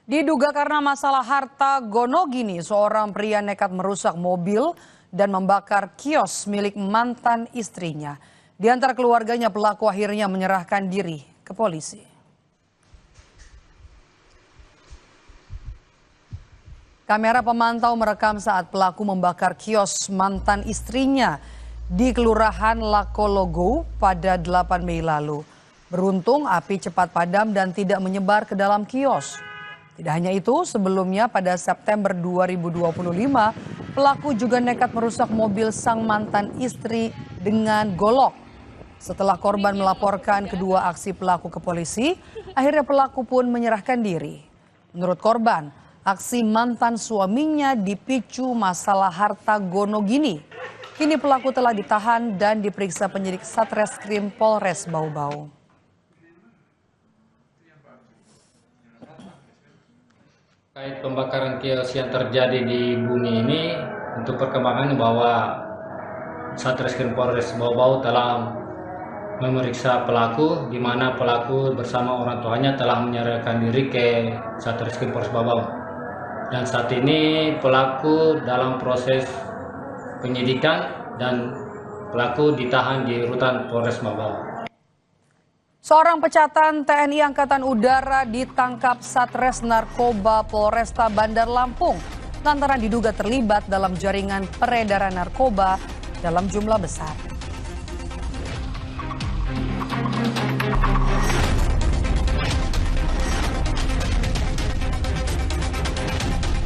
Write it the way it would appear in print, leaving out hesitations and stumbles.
Diduga karena masalah harta gonogini, seorang pria nekat merusak mobil dan membakar kios milik mantan istrinya. Di antara keluarganya, pelaku akhirnya menyerahkan diri ke polisi. Kamera pemantau merekam saat pelaku membakar kios mantan istrinya di Kelurahan Lakologo pada 8 Mei lalu. Beruntung api cepat padam dan tidak menyebar ke dalam kios. Tidak hanya itu, sebelumnya pada September 2025, pelaku juga nekat merusak mobil sang mantan istri dengan golok. Setelah korban melaporkan kedua aksi pelaku ke polisi, akhirnya pelaku pun menyerahkan diri. Menurut korban, aksi mantan suaminya dipicu masalah harta gonogini. Kini pelaku telah ditahan dan diperiksa penyidik Satreskrim Polres Bau-Bau. Terkait pembakaran kios yang terjadi di Bumi ini, untuk perkembangan bahwa Satreskrim Polres Bau-Bau telah memeriksa pelaku, di mana pelaku bersama orang tuanya telah menyerahkan diri ke Satreskrim Polres Bau-Bau. Dan saat ini pelaku dalam proses penyidikan dan pelaku ditahan di rutan Polres Bau-Bau. Seorang pecatan TNI Angkatan Udara ditangkap Satres Narkoba Polresta Bandar Lampung lantaran diduga terlibat dalam jaringan peredaran narkoba dalam jumlah besar.